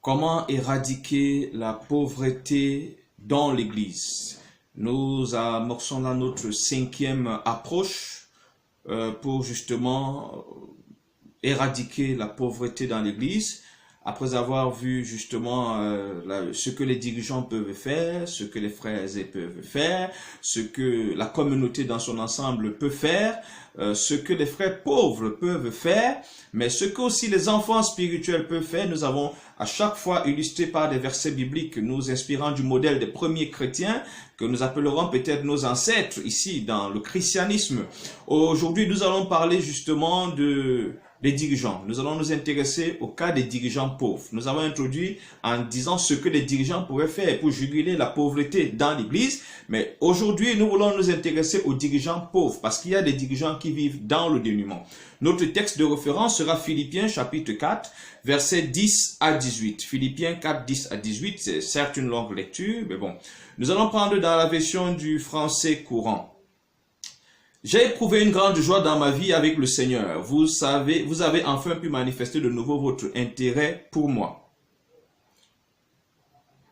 Comment éradiquer la pauvreté dans l'Église? Nous amorçons là notre 5e approche pour justement éradiquer la pauvreté dans l'Église. Après avoir vu justement ce que les dirigeants peuvent faire, ce que les frères peuvent faire, ce que la communauté dans son ensemble peut faire, ce que les frères pauvres peuvent faire, mais ce que aussi les enfants spirituels peuvent faire, nous avons à chaque fois illustré par des versets bibliques nous inspirant du modèle des premiers chrétiens, que nous appellerons peut-être nos ancêtres ici dans le christianisme. Aujourd'hui, nous allons parler justement des dirigeants. Nous allons nous intéresser au cas des dirigeants pauvres. Nous avons introduit en disant ce que les dirigeants pourraient faire pour juguler la pauvreté dans l'Église. Mais aujourd'hui, nous voulons nous intéresser aux dirigeants pauvres parce qu'il y a des dirigeants qui vivent dans le dénuement. Notre texte de référence sera Philippiens chapitre 4, versets 10 à 18. Philippiens 4, 10 à 18, c'est certes une longue lecture, mais bon. Nous allons prendre dans la version du français courant. J'ai éprouvé une grande joie dans ma vie avec le Seigneur. Vous avez enfin pu manifester de nouveau votre intérêt pour moi.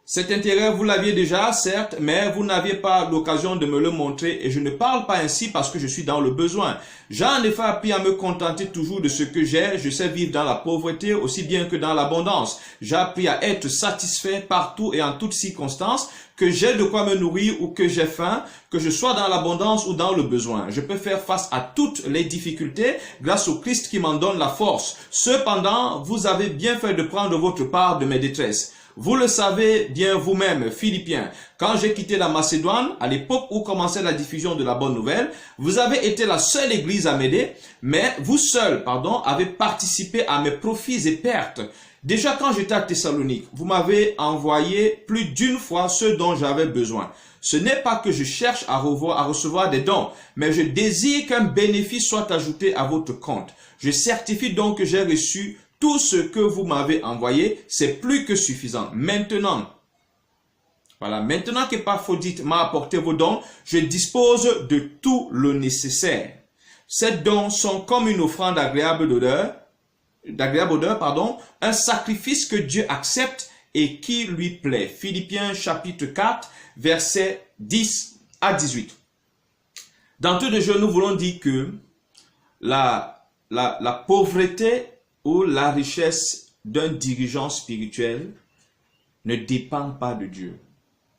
Cet intérêt, vous l'aviez déjà, certes, mais vous n'aviez pas l'occasion de me le montrer et je ne parle pas ainsi parce que je suis dans le besoin. J'ai en effet appris à me contenter toujours de ce que j'ai. Je sais vivre dans la pauvreté aussi bien que dans l'abondance. J'ai appris à être satisfait partout et en toutes circonstances, que j'ai de quoi me nourrir ou que j'ai faim, que je sois dans l'abondance ou dans le besoin. Je peux faire face à toutes les difficultés grâce au Christ qui m'en donne la force. Cependant, vous avez bien fait de prendre votre part de mes détresses. Vous le savez bien vous-même, Philippiens, quand j'ai quitté la Macédoine, à l'époque où commençait la diffusion de la bonne nouvelle, vous avez été la seule église à m'aider, mais vous seul, avez participé à mes profits et pertes. Déjà quand j'étais à Thessalonique, vous m'avez envoyé plus d'une fois ce dont j'avais besoin. Ce n'est pas que je cherche à recevoir des dons, mais je désire qu'un bénéfice soit ajouté à votre compte. Je certifie donc que j'ai reçu tout ce que vous m'avez envoyé, c'est plus que suffisant. Maintenant que Épaphrodite m'a apporté vos dons, je dispose de tout le nécessaire. Ces dons sont comme une offrande d'agréable odeur, un sacrifice que Dieu accepte et qui lui plaît. Philippiens chapitre 4, versets 10 à 18. D'entrée de jeu, nous voulons dire que la pauvreté ou la richesse d'un dirigeant spirituel ne dépend pas de Dieu.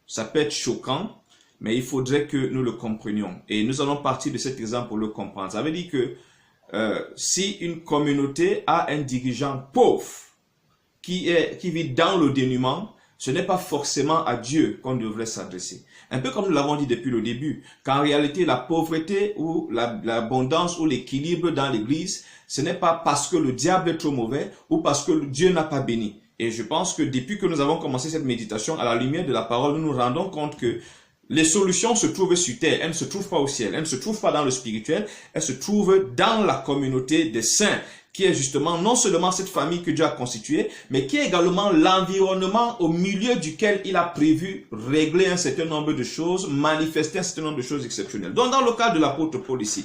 Ça peut être choquant, mais il faudrait que nous le comprenions. Et nous allons partir de cet exemple pour le comprendre. Ça veut dire que si une communauté a un dirigeant pauvre qui vit dans le dénuement, ce n'est pas forcément à Dieu qu'on devrait s'adresser. Un peu comme nous l'avons dit depuis le début, qu'en réalité la pauvreté ou l'abondance ou l'équilibre dans l'église, ce n'est pas parce que le diable est trop mauvais ou parce que Dieu n'a pas béni. Et je pense que depuis que nous avons commencé cette méditation, à la lumière de la parole, nous nous rendons compte que les solutions se trouvent sur terre, elles ne se trouvent pas au ciel, elles ne se trouvent pas dans le spirituel, elles se trouvent dans la communauté des saints, qui est justement non seulement cette famille que Dieu a constituée, mais qui est également l'environnement au milieu duquel il a prévu régler un certain nombre de choses, manifester un certain nombre de choses exceptionnelles. Donc dans le cas de l'apôtre Paul ici,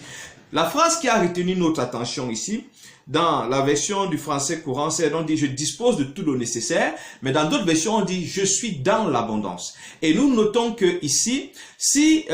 la phrase qui a retenu notre attention ici, dans la version du français courant, c'est on dit « je dispose de tout le nécessaire », mais dans d'autres versions, on dit « je suis dans l'abondance ». Et nous notons que ici, si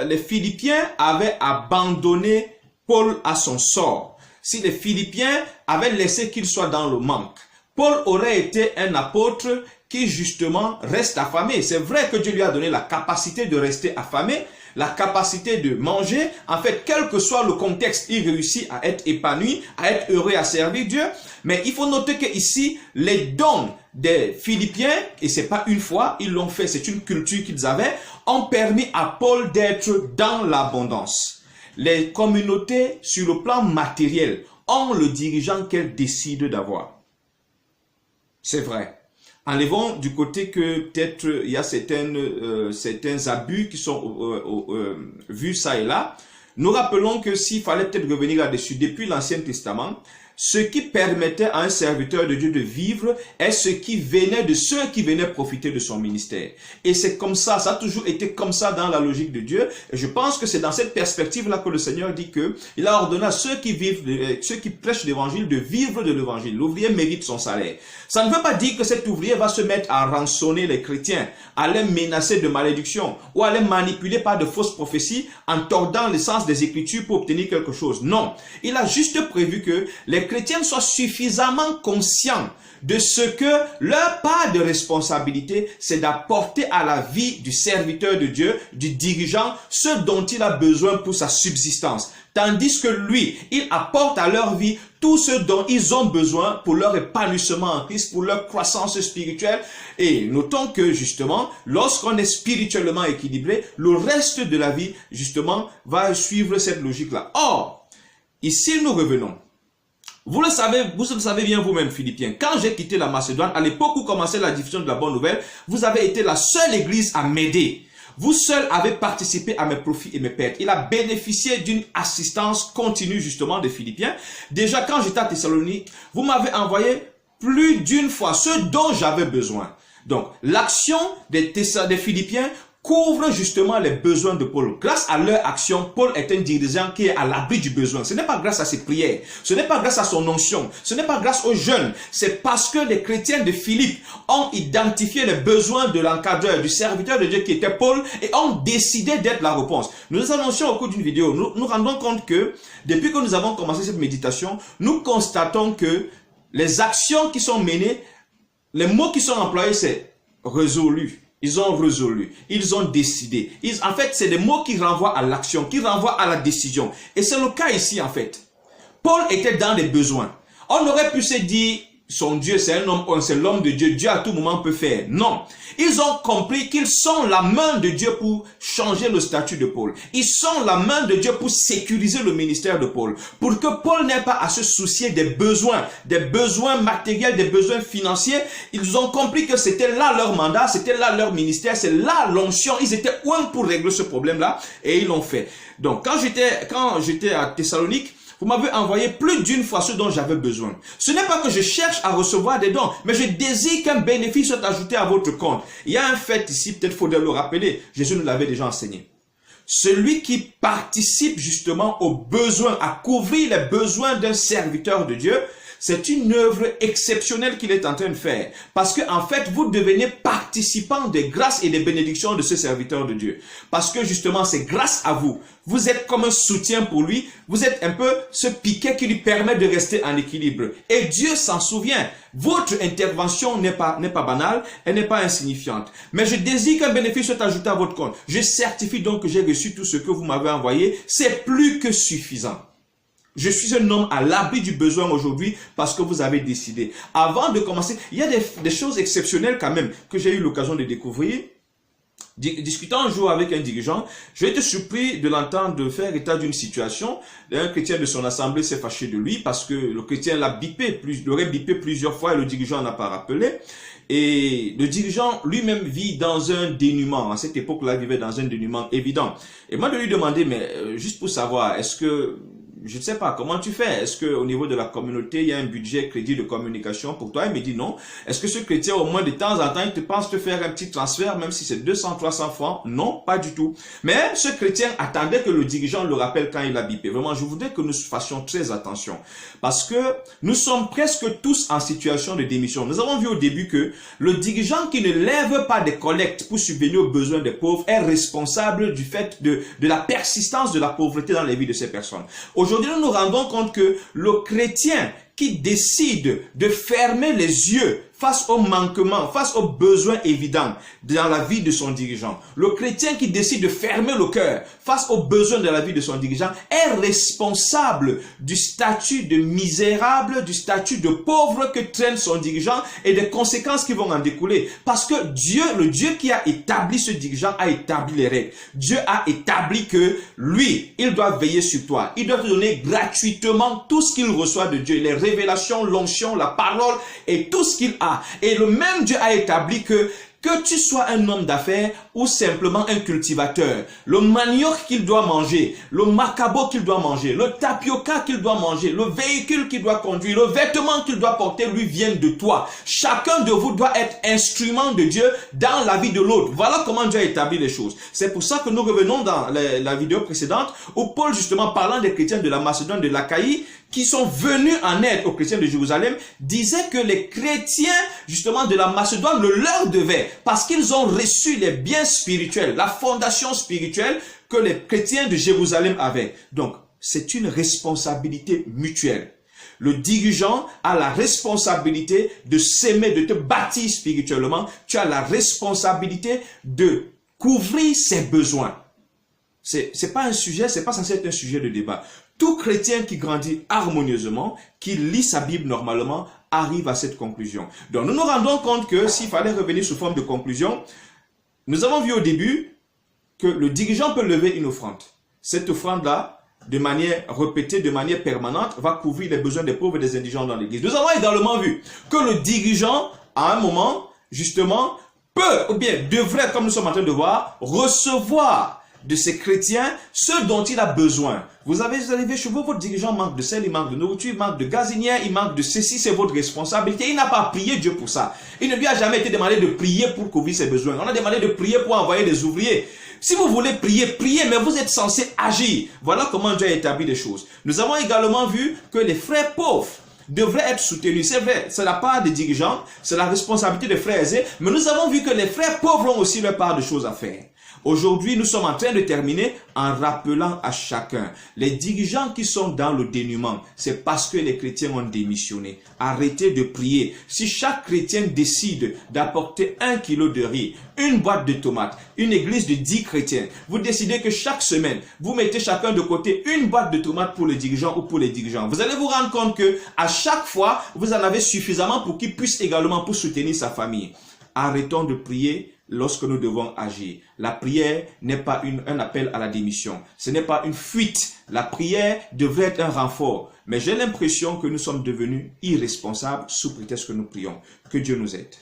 les Philippiens avaient abandonné Paul à son sort, si les Philippiens avaient laissé qu'il soit dans le manque, Paul aurait été un apôtre qui justement reste affamé. C'est vrai que Dieu lui a donné la capacité de rester affamé, la capacité de manger. En fait, quel que soit le contexte, il réussit à être épanoui, à être heureux, à servir Dieu. Mais il faut noter que ici, les dons des Philippiens, et c'est pas une fois, ils l'ont fait, c'est une culture qu'ils avaient, ont permis à Paul d'être dans l'abondance. Les communautés, sur le plan matériel, ont le dirigeant qu'elles décident d'avoir. C'est vrai. Enlevons du côté que peut-être il y a certains abus qui sont vus ça et là. Nous rappelons que s'il fallait peut-être revenir là-dessus, depuis l'Ancien Testament, ce qui permettait à un serviteur de Dieu de vivre est ce qui venait de ceux qui venaient profiter de son ministère. Et c'est comme ça a toujours été comme ça dans la logique de Dieu. Et je pense que c'est dans cette perspective-là que le Seigneur dit que il a ordonné à ceux qui prêchent l'évangile de vivre de l'évangile. L'ouvrier mérite son salaire. Ça ne veut pas dire que cet ouvrier va se mettre à rançonner les chrétiens, à les menacer de malédiction ou à les manipuler par de fausses prophéties en tordant le sens des Écritures pour obtenir quelque chose. Non, il a juste prévu que les chrétiens soient suffisamment conscients de ce que leur part de responsabilité, c'est d'apporter à la vie du serviteur de Dieu, du dirigeant, ce dont il a besoin pour sa subsistance. Tandis que lui, il apporte à leur vie tout ce dont ils ont besoin pour leur épanouissement en Christ, pour leur croissance spirituelle. Et notons que justement, lorsqu'on est spirituellement équilibré, le reste de la vie, justement, va suivre cette logique-là. Or, ici nous revenons. Vous le savez bien vous-même, Philippiens. Quand j'ai quitté la Macédoine, à l'époque où commençait la diffusion de la bonne nouvelle, vous avez été la seule église à m'aider. Vous seul avez participé à mes profits et mes pertes. Il a bénéficié d'une assistance continue justement des Philippiens. Déjà, quand j'étais à Thessalonique, vous m'avez envoyé plus d'une fois ce dont j'avais besoin. Donc, l'action des Philippiens couvre justement les besoins de Paul. Grâce à leur action, Paul est un dirigeant qui est à l'abri du besoin. Ce n'est pas grâce à ses prières, ce n'est pas grâce à son onction, ce n'est pas grâce aux jeunes. C'est parce que les chrétiens de Philippe ont identifié les besoins de l'encadreur, du serviteur de Dieu qui était Paul et ont décidé d'être la réponse. Nous annoncions au cours d'une vidéo, nous rendons compte que depuis que nous avons commencé cette méditation, nous constatons que les actions qui sont menées, les mots qui sont employés, c'est résolu. Ils ont résolu, ils ont décidé. En fait, c'est des mots qui renvoient à l'action, qui renvoient à la décision. Et c'est le cas ici, en fait. Paul était dans les besoins. On aurait pu se dire, son Dieu, c'est un homme, c'est l'homme de Dieu. Dieu à tout moment peut faire. Non. Ils ont compris qu'ils sont la main de Dieu pour changer le statut de Paul. Ils sont la main de Dieu pour sécuriser le ministère de Paul. Pour que Paul n'ait pas à se soucier des besoins matériels, des besoins financiers. Ils ont compris que c'était là leur mandat, c'était là leur ministère, c'est là l'onction. Ils étaient loin pour régler ce problème-là et ils l'ont fait. Donc, quand j'étais à Thessalonique, vous m'avez envoyé plus d'une fois ce dont j'avais besoin. Ce n'est pas que je cherche à recevoir des dons, mais je désire qu'un bénéfice soit ajouté à votre compte. Il y a un fait ici, peut-être faudrait le rappeler. Jésus nous l'avait déjà enseigné. Celui qui participe justement aux besoins, à couvrir les besoins d'un serviteur de Dieu, c'est une œuvre exceptionnelle qu'il est en train de faire. Parce que, en fait, vous devenez participant des grâces et des bénédictions de ce serviteur de Dieu. Parce que, justement, c'est grâce à vous. Vous êtes comme un soutien pour lui. Vous êtes un peu ce piquet qui lui permet de rester en équilibre. Et Dieu s'en souvient. Votre intervention n'est pas banale, elle n'est pas insignifiante. Mais je désire qu'un bénéfice soit ajouté à votre compte. Je certifie donc que j'ai reçu tout ce que vous m'avez envoyé. C'est plus que suffisant. Je suis un homme à l'abri du besoin aujourd'hui parce que vous avez décidé. Avant de commencer, il y a des choses exceptionnelles quand même que j'ai eu l'occasion de découvrir. Discutant un jour avec un dirigeant, j'ai été surpris de l'entendre faire état d'une situation. Un chrétien de son assemblée s'est fâché de lui parce que le chrétien l'aurait bipé plusieurs fois et le dirigeant n'a pas rappelé. Et le dirigeant lui-même vit dans un dénuement. À cette époque-là, il vivait dans un dénuement évident. Et moi de lui demander, mais juste pour savoir, est-ce que... Je ne sais pas, comment tu fais? Est-ce qu'au niveau de la communauté, il y a un budget crédit de communication pour toi? Il me dit non. Est-ce que ce chrétien, au moins de temps en temps, il te pense te faire un petit transfert, même si c'est 200, 300 francs? Non, pas du tout. Mais ce chrétien attendait que le dirigeant le rappelle quand il a bipé. Vraiment, je voudrais que nous fassions très attention. Parce que nous sommes presque tous en situation de démission. Nous avons vu au début que le dirigeant qui ne lève pas des collectes pour subvenir aux besoins des pauvres est responsable du fait de la persistance de la pauvreté dans les vies de ces personnes. Aujourd'hui, nous nous rendons compte que le chrétien qui décide de fermer les yeux face aux manquements, face aux besoins évidents dans la vie de son dirigeant, le chrétien qui décide de fermer le cœur face aux besoins de la vie de son dirigeant est responsable du statut de misérable, du statut de pauvre que traîne son dirigeant et des conséquences qui vont en découler. Parce que Dieu, le Dieu qui a établi ce dirigeant, a établi les règles. Dieu a établi que lui, il doit veiller sur toi. Il doit te donner gratuitement tout ce qu'il reçoit de Dieu, les révélations, l'onction, la parole et tout ce qu'il a. Et le même Dieu a établi que Que tu sois un homme d'affaires ou simplement un cultivateur, le manioc qu'il doit manger, le macabo qu'il doit manger, le tapioca qu'il doit manger, le véhicule qu'il doit conduire, le vêtement qu'il doit porter lui viennent de toi. Chacun de vous doit être instrument de Dieu dans la vie de l'autre. Voilà comment Dieu a établi les choses. C'est pour ça que nous revenons dans la vidéo précédente où Paul, justement parlant des chrétiens de la Macédoine, de l'Achaïe, qui sont venus en aide aux chrétiens de Jérusalem, disait que les chrétiens, justement, de la Macédoine le leur devaient, parce qu'ils ont reçu les biens spirituels, la fondation spirituelle que les chrétiens de Jérusalem avaient. Donc, c'est une responsabilité mutuelle. Le dirigeant a la responsabilité de s'aimer, de te bâtir spirituellement. Tu as la responsabilité de couvrir ses besoins. C'est pas un sujet, c'est pas censé être un sujet de débat. Tout chrétien qui grandit harmonieusement, qui lit sa Bible normalement, arrive à cette conclusion. Donc nous nous rendons compte que s'il fallait revenir sous forme de conclusion, nous avons vu au début que le dirigeant peut lever une offrande. Cette offrande-là, de manière répétée, de manière permanente, va couvrir les besoins des pauvres et des indigents dans l'église. Nous avons également vu que le dirigeant, à un moment, justement, peut, ou bien devrait, comme nous sommes en train de voir, recevoir de ces chrétiens ce dont il a besoin. Vous arrivez chez vous, votre dirigeant manque de sel, il manque de nourriture, il manque de gazinière, il manque de ceci, c'est votre responsabilité. Il n'a pas prié Dieu pour ça. Il ne lui a jamais été demandé de prier pour couvrir ses besoins. On a demandé de prier pour envoyer des ouvriers. Si vous voulez prier, priez, mais vous êtes censé agir. Voilà comment Dieu a établi les choses. Nous avons également vu que les frères pauvres devraient être soutenus. C'est vrai, c'est la part des dirigeants, c'est la responsabilité des frères aisés, mais nous avons vu que les frères pauvres ont aussi leur part de choses à faire. Aujourd'hui, nous sommes en train de terminer en rappelant à chacun, les dirigeants qui sont dans le dénuement, c'est parce que les chrétiens ont démissionné. Arrêtez de prier. Si chaque chrétien décide d'apporter 1 kilo de riz, une boîte de tomates, une église de 10 chrétiens, vous décidez que chaque semaine, vous mettez chacun de côté une boîte de tomates pour le dirigeant ou pour les dirigeants. Vous allez vous rendre compte que à chaque fois, vous en avez suffisamment pour qu'il puisse également pour soutenir sa famille. Arrêtons de prier lorsque nous devons agir. La prière n'est pas un appel à la démission. Ce n'est pas une fuite. La prière devrait être un renfort. Mais j'ai l'impression que nous sommes devenus irresponsables sous prétexte que nous prions. Que Dieu nous aide.